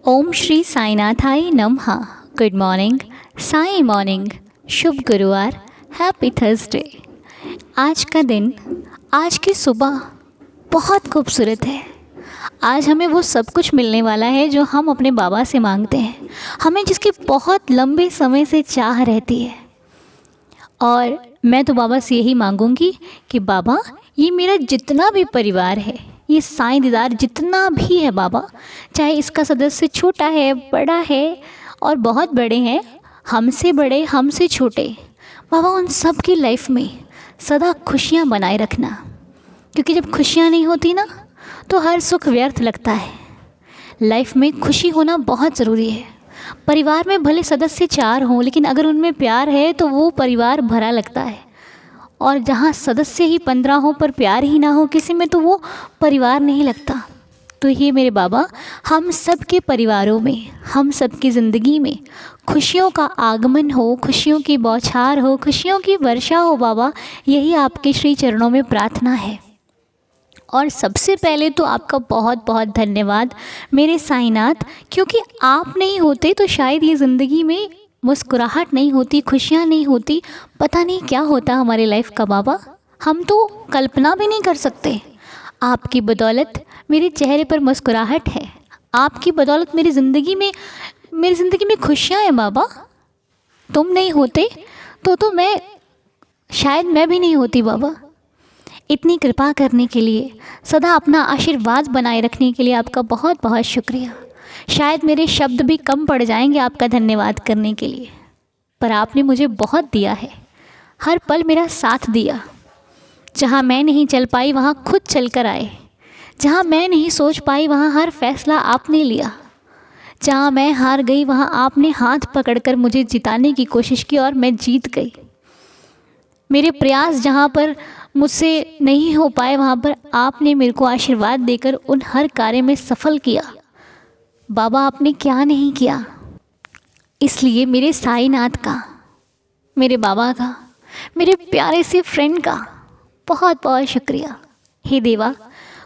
ओम श्री साईनाथाय नमः। Good morning, Sai morning, शुभ गुरुवार, happy Thursday. आज का दिन, आज की सुबह बहुत खूबसूरत है। आज हमें वो सब कुछ मिलने वाला है जो हम अपने बाबा से मांगते हैं, हमें जिसकी बहुत लंबे समय से चाह रहती है। और मैं तो बाबा से यही मांगूंगी कि बाबा, ये मेरा जितना भी परिवार है, ये साईं दीदार जितना भी है बाबा, चाहे इसका सदस्य छोटा है, बड़ा है और बहुत बड़े हैं, हमसे बड़े, हमसे छोटे, बाबा उन सब की लाइफ में सदा खुशियाँ बनाए रखना। क्योंकि जब खुशियाँ नहीं होती ना, तो हर सुख व्यर्थ लगता है। लाइफ में खुशी होना बहुत ज़रूरी है। परिवार में भले सदस्य 4 हों, लेकिन अगर उनमें प्यार है तो वो परिवार भरा लगता है। और जहाँ सदस्य ही 15 हो पर प्यार ही ना हो किसी में, तो वो परिवार नहीं लगता। तो ये मेरे बाबा, हम सब के परिवारों में, हम सब की ज़िंदगी में खुशियों का आगमन हो, खुशियों की बौछार हो, खुशियों की वर्षा हो बाबा, यही आपके श्री चरणों में प्रार्थना है। और सबसे पहले तो आपका बहुत बहुत धन्यवाद मेरे साईनाथ, क्योंकि आप नहीं होते तो शायद ये ज़िंदगी में मुस्कुराहट नहीं होती, खुशियाँ नहीं होती, पता नहीं क्या होता हमारी लाइफ का बाबा। हम तो कल्पना भी नहीं कर सकते। आपकी बदौलत मेरे चेहरे पर मुस्कुराहट है, आपकी बदौलत मेरी ज़िंदगी में खुशियाँ हैं बाबा। तुम नहीं होते तो मैं शायद मैं भी नहीं होती बाबा। इतनी कृपा करने के लिए, सदा अपना आशीर्वाद बनाए रखने के लिए आपका बहुत बहुत शुक्रिया। शायद मेरे शब्द भी कम पड़ जाएंगे आपका धन्यवाद करने के लिए, पर आपने मुझे बहुत दिया है। हर पल मेरा साथ दिया। जहाँ मैं नहीं चल पाई वहाँ खुद चल कर आए। जहाँ मैं नहीं सोच पाई वहाँ हर फैसला आपने लिया। जहाँ मैं हार गई वहाँ आपने हाथ पकड़कर मुझे जिताने की कोशिश की और मैं जीत गई। मेरे प्रयास जहाँ पर मुझसे नहीं हो पाए वहाँ पर आपने मेरे को आशीर्वाद देकर उन हर कार्य में सफल किया। बाबा आपने क्या नहीं किया। इसलिए मेरे साईनाथ का, मेरे बाबा का, मेरे प्यारे से फ्रेंड का बहुत बहुत शुक्रिया। हे देवा,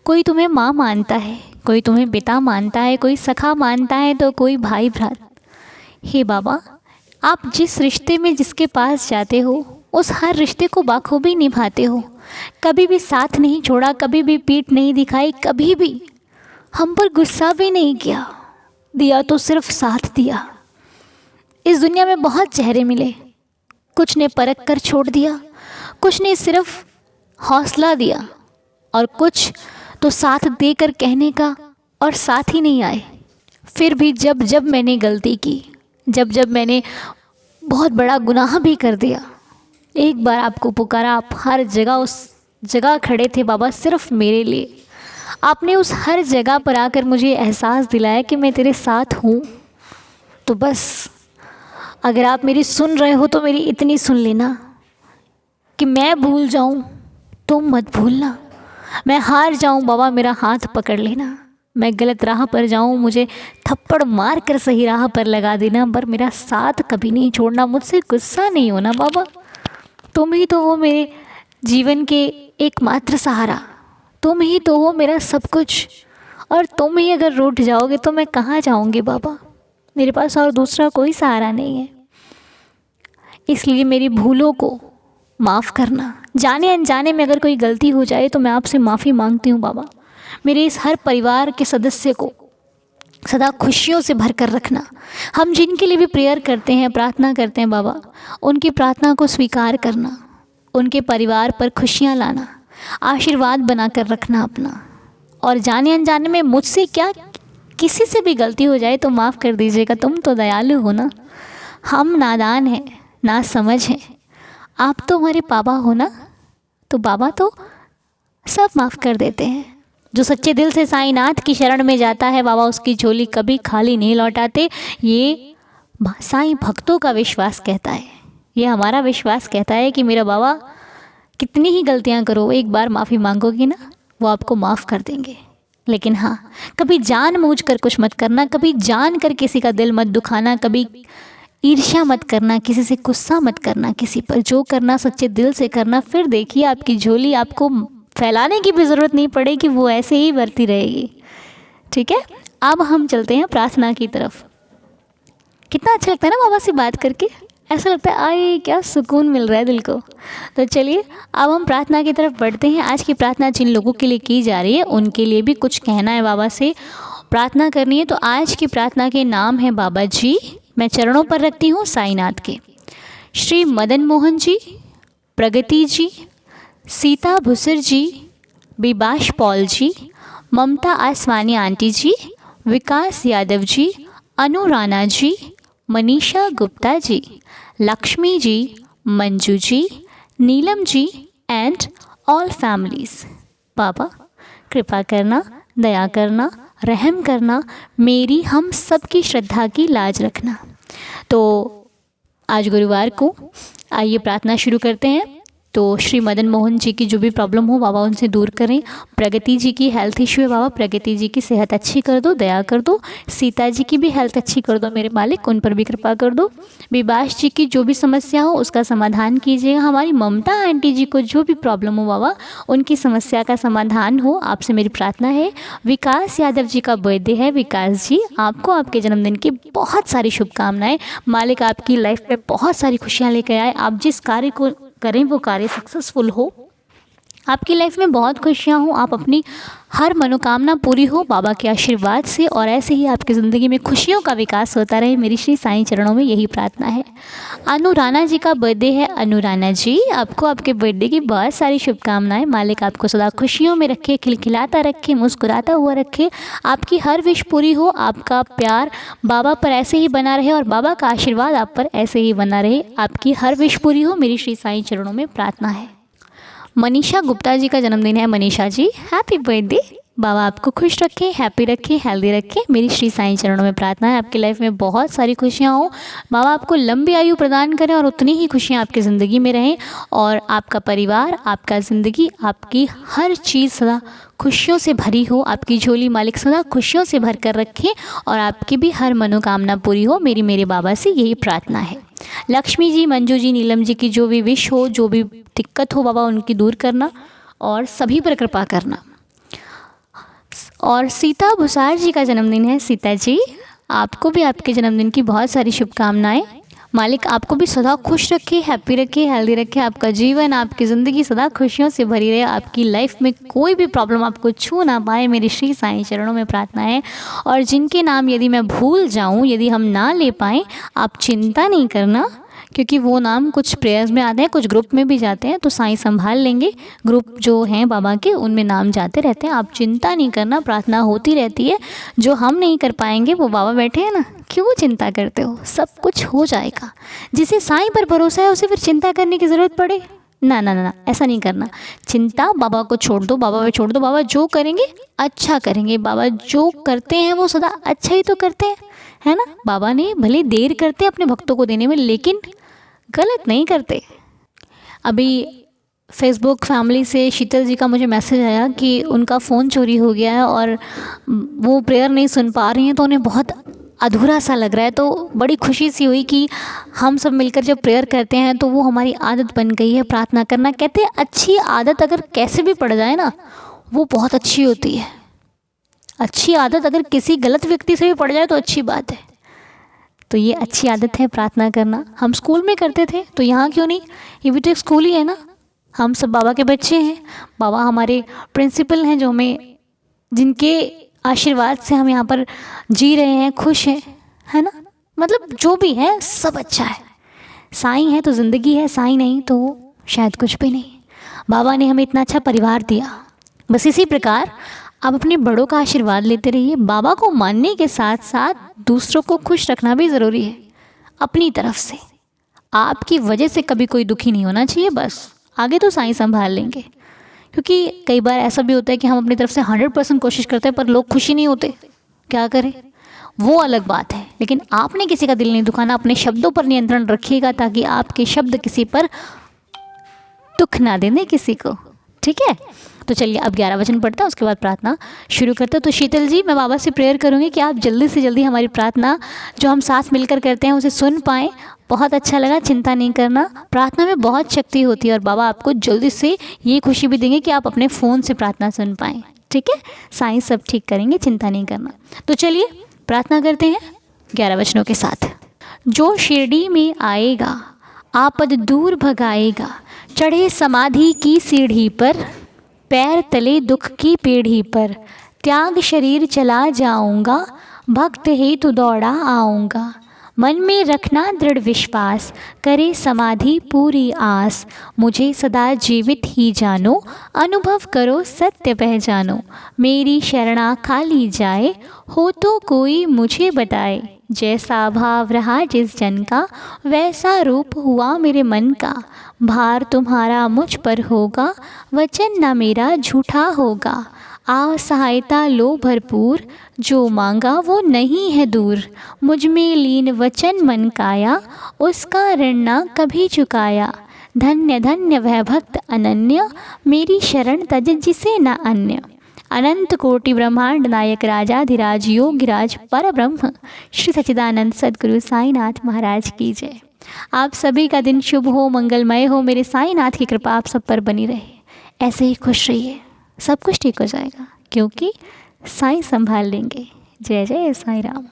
कोई तुम्हें माँ मानता है, कोई तुम्हें पिता मानता है, कोई सखा मानता है, तो कोई भाई भ्रात। हे बाबा, आप जिस रिश्ते में जिसके पास जाते हो उस हर रिश्ते को बाखूबी निभाते हो। कभी भी साथ नहीं छोड़ा, कभी भी पीठ नहीं दिखाई, कभी भी हम पर गुस्सा भी नहीं किया, दिया तो सिर्फ साथ दिया। इस दुनिया में बहुत चेहरे मिले, कुछ ने परख कर छोड़ दिया, कुछ ने सिर्फ हौसला दिया, और कुछ तो साथ देकर कहने का और साथ ही नहीं आए। फिर भी जब जब मैंने गलती की, जब जब मैंने बहुत बड़ा गुनाह भी कर दिया, एक बार आपको पुकारा, आप हर जगह उस जगह खड़े थे बाबा, सिर्फ मेरे लिए। आपने उस हर जगह पर आकर मुझे एहसास दिलाया कि मैं तेरे साथ हूँ। तो बस अगर आप मेरी सुन रहे हो तो मेरी इतनी सुन लेना कि मैं भूल जाऊँ, तुम मत भूलना। मैं हार जाऊँ बाबा, मेरा हाथ पकड़ लेना। मैं गलत राह पर जाऊँ, मुझे थप्पड़ मार कर सही राह पर लगा देना, पर मेरा साथ कभी नहीं छोड़ना, मुझसे गुस्सा नहीं होना बाबा। तुम ही तो हो मेरे जीवन के एकमात्र सहारा, तुम ही तो हो मेरा सब कुछ। और तुम ही अगर रूठ जाओगे तो मैं कहाँ जाऊँगी बाबा। मेरे पास और दूसरा कोई सहारा नहीं है। इसलिए मेरी भूलों को माफ़ करना। जाने अनजाने में अगर कोई गलती हो जाए तो मैं आपसे माफ़ी मांगती हूँ बाबा। मेरे इस हर परिवार के सदस्य को सदा खुशियों से भर कर रखना। हम जिनके लिए भी प्रेयर करते हैं, प्रार्थना करते हैं बाबा, उनकी प्रार्थना को स्वीकार करना, उनके परिवार पर खुशियाँ लाना, आशीर्वाद बना कर रखना अपना। और जाने अनजाने में मुझसे क्या किसी से भी गलती हो जाए तो माफ़ कर दीजिएगा। तुम तो दयालु हो ना, हम नादान हैं, ना समझ हैं। आप तो हमारे बाबा हो ना, तो बाबा तो सब माफ़ कर देते हैं। जो सच्चे दिल से साईनाथ की शरण में जाता है बाबा, उसकी झोली कभी खाली नहीं लौटाते। ये साईं भक्तों का विश्वास कहता है, ये हमारा विश्वास कहता है कि मेरा बाबा कितनी ही गलतियां करो, एक बार माफ़ी मांगोगी ना, वो आपको माफ़ कर देंगे। लेकिन हाँ, कभी जानबूझ कर कुछ मत करना, कभी जान कर किसी का दिल मत दुखाना, कभी ईर्ष्या मत करना, किसी से गुस्सा मत करना किसी पर। जो करना सच्चे दिल से करना, फिर देखिए आपकी झोली आपको फैलाने की भी ज़रूरत नहीं पड़ेगी, वो ऐसे ही भरती रहेगी। ठीक है। अब हम चलते हैं प्रार्थना की तरफ। कितना अच्छा लगता है ना बाबा से बात करके, ऐसा लगता है आए क्या सुकून मिल रहा है दिल को। तो चलिए अब हम प्रार्थना की तरफ बढ़ते हैं। आज की प्रार्थना जिन लोगों के लिए की जा रही है उनके लिए भी कुछ कहना है, बाबा से प्रार्थना करनी है। तो आज की प्रार्थना के नाम है बाबा जी, मैं चरणों पर रखती हूँ साईनाथ के। Shri Madan Mohan ji, Pragati ji, Sita Bhusar ji, Bibash Paul ji, Mamta Aswani aunty ji, Vikas Yadav ji, Anu Rana ji, Manisha Gupta ji, Lakshmi ji, Manju ji, Neelam ji and all families. बाबा कृपा करना, दया करना, रहम करना, मेरी हम सब की श्रद्धा की लाज रखना। तो आज गुरुवार को आइए प्रार्थना शुरू करते हैं। तो श्री मदन मोहन जी की जो भी प्रॉब्लम हो बाबा उनसे दूर करें। प्रगति जी की हेल्थ इशू है बाबा, प्रगति जी की सेहत अच्छी कर दो, दया कर दो। सीता जी की भी हेल्थ अच्छी कर दो मेरे मालिक, उन पर भी कृपा कर दो। विबाश जी की जो भी समस्या हो उसका समाधान कीजिएगा। हमारी ममता आंटी जी को जो भी प्रॉब्लम हो बाबा उनकी समस्या का समाधान हो, आपसे मेरी प्रार्थना है। विकास यादव जी का बर्थडे है, विकास जी आपको आपके जन्मदिन की बहुत सारी शुभकामनाएं। मालिक आपकी लाइफ में बहुत सारी खुशियाँ लेकर आए, आप जिस कार्य को करें वो कार्य सक्सेसफुल हो, आपकी लाइफ में बहुत खुशियाँ हो, आप अपनी हर मनोकामना पूरी हो बाबा के आशीर्वाद से, और ऐसे ही आपकी ज़िंदगी में खुशियों का विकास होता रहे। मेरी श्री साईं चरणों में यही प्रार्थना है। अनु राणा जी का बर्थडे है, अनु राणा जी आपको आपके बर्थडे की बहुत सारी शुभकामनाएं। मालिक आपको सदा खुशियों में रखे, खिलखिलाता रखे, मुस्कुराता हुआ रखे, आपकी हर विश पूरी हो, आपका प्यार बाबा पर ऐसे ही बना रहे और बाबा का आशीर्वाद आप पर ऐसे ही बना रहे, आपकी हर विश पूरी हो, मेरी श्री साईं चरणों में प्रार्थना है। मनीषा गुप्ता जी का जन्मदिन है, मनीषा जी हैप्पी बर्थडे। बाबा आपको खुश रखें, हैप्पी रखें, हेल्दी रखें, मेरी श्री साईं चरणों में प्रार्थना है। आपकी लाइफ में बहुत सारी खुशियाँ हो, बाबा आपको लंबी आयु प्रदान करें और उतनी ही खुशियाँ आपकी ज़िंदगी में रहें, और आपका परिवार, आपका ज़िंदगी, आपकी हर चीज़ सदा खुशियों से भरी हो, आपकी झोली मालिक सदा खुशियों से भर कर रखें और आपकी भी हर मनोकामना पूरी हो, मेरी मेरे बाबा से यही प्रार्थना है। लक्ष्मी जी, मंजू जी, नीलम जी की जो भी विश हो, जो भी दिक्कत हो बाबा उनकी दूर करना और सभी पर कृपा करना। और सीता भुसार जी का जन्मदिन है, सीता जी आपको भी आपके जन्मदिन की बहुत सारी शुभकामनाएं। मालिक आपको भी सदा खुश रखे, हैप्पी रखे, हेल्दी रखे, आपका जीवन, आपकी ज़िंदगी सदा खुशियों से भरी रहे, आपकी लाइफ में कोई भी प्रॉब्लम आपको छू ना पाए, मेरी श्री साईं चरणों में प्रार्थना है। और जिनके नाम यदि मैं भूल जाऊं, यदि हम ना ले पाएँ, आप चिंता नहीं करना, क्योंकि वो नाम कुछ प्रेयर्स में आते हैं, कुछ ग्रुप में भी जाते हैं, तो साईं संभाल लेंगे। ग्रुप जो हैं बाबा के उनमें नाम जाते रहते हैं, आप चिंता नहीं करना, प्रार्थना होती रहती है। जो हम नहीं कर पाएंगे वो बाबा बैठे हैं ना, क्यों चिंता करते हो, सब कुछ हो जाएगा। जिसे साईं पर भरोसा है उसे फिर चिंता करने की ज़रूरत पड़े ना ना ना, ऐसा नहीं करना। चिंता बाबा को छोड़ दो, बाबा पे छोड़ दो, बाबा जो करेंगे अच्छा करेंगे, बाबा जो करते हैं वो सदा अच्छा ही तो करते हैं, है ना। बाबा ने भले देर करते हैं अपने भक्तों को देने में, लेकिन गलत नहीं करते। अभी फेसबुक फैमिली से शीतल जी का मुझे मैसेज आया कि उनका फ़ोन चोरी हो गया है और वो प्रेयर नहीं सुन पा रही हैं, तो उन्हें बहुत अधूरा सा लग रहा है। तो बड़ी खुशी सी हुई कि हम सब मिलकर जब प्रेयर करते हैं तो वो हमारी आदत बन गई है प्रार्थना करना। कहते हैं अच्छी आदत अगर कैसे भी पड़ जाए ना, वो बहुत अच्छी होती है। अच्छी आदत अगर किसी गलत व्यक्ति से भी पड़ जाए तो अच्छी बात है। तो ये अच्छी आदत है प्रार्थना करना। हम स्कूल में करते थे तो यहाँ क्यों नहीं, ये भी तो एक स्कूल ही है ना। हम सब बाबा के बच्चे हैं, बाबा हमारे प्रिंसिपल हैं, जो हमें, जिनके आशीर्वाद से हम यहाँ पर जी रहे हैं, खुश हैं, है ना। मतलब जो भी है सब अच्छा है। साईं है तो ज़िंदगी है, साईं नहीं तो शायद कुछ भी नहीं। बाबा ने हमें इतना अच्छा परिवार दिया। बस इसी प्रकार आप अपने बड़ों का आशीर्वाद लेते रहिए। बाबा को मानने के साथ साथ दूसरों को खुश रखना भी ज़रूरी है अपनी तरफ से। आपकी वजह से कभी कोई दुखी नहीं होना चाहिए, बस आगे तो साईं संभाल लेंगे। क्योंकि कई बार ऐसा भी होता है कि हम अपनी तरफ से 100% कोशिश करते हैं पर लोग खुशी नहीं होते, क्या करें, वो अलग बात है। लेकिन आपने किसी का दिल नहीं दुखाना, अपने शब्दों पर नियंत्रण रखिएगा ताकि आपके शब्द किसी पर दुख ना देने किसी को, ठीक है। तो चलिए अब 11 वचन पढ़ता है, उसके बाद प्रार्थना शुरू करते हैं। तो शीतल जी, मैं बाबा से प्रेयर करूँगी कि आप जल्दी से जल्दी हमारी प्रार्थना जो हम साथ मिलकर करते हैं उसे सुन पाएँ। बहुत अच्छा लगा, चिंता नहीं करना, प्रार्थना में बहुत शक्ति होती है और बाबा आपको जल्दी से ये खुशी भी देंगे कि आप अपने फ़ोन से प्रार्थना सुन पाएँ। ठीक है, साईं सब ठीक करेंगे, चिंता नहीं करना। तो चलिए प्रार्थना करते हैं 11 वचनों के साथ। जो शिरडी में आएगा आपद दूर भगाएगा, चढ़े समाधि की सीढ़ी पर, पैर तले दुख की पीढ़ी पर, त्याग शरीर चला जाऊंगा, भक्त हेतु दौड़ा आऊँगा। मन में रखना दृढ़ विश्वास, करे समाधि पूरी आस, मुझे सदा जीवित ही जानो, अनुभव करो सत्य पहचानो। मेरी शरणा खाली जाए, हो तो कोई मुझे बताए, जैसा भाव रहा जिस जन का, वैसा रूप हुआ मेरे मन का। भार तुम्हारा मुझ पर होगा, वचन न मेरा झूठा होगा। आओ सहायता लो भरपूर, जो मांगा वो नहीं है दूर। मुझ में लीन वचन मन काया, उसका ऋण न कभी चुकाया। धन्य धन्य वह भक्त अनन्य, मेरी शरण तज जिसे न अन्य। अनंत कोटि ब्रह्मांड नायक राजाधिराज योगिराज पर ब्रह्म श्री सच्चिदानंद सद्गुरु साईनाथ महाराज की जय। आप सभी का दिन शुभ हो, मंगलमय हो। मेरे साईनाथ की कृपा आप सब पर बनी रहे। ऐसे ही खुश रहिए, सब कुछ ठीक हो जाएगा, क्योंकि साईं संभाल लेंगे। जय जय साईं राम।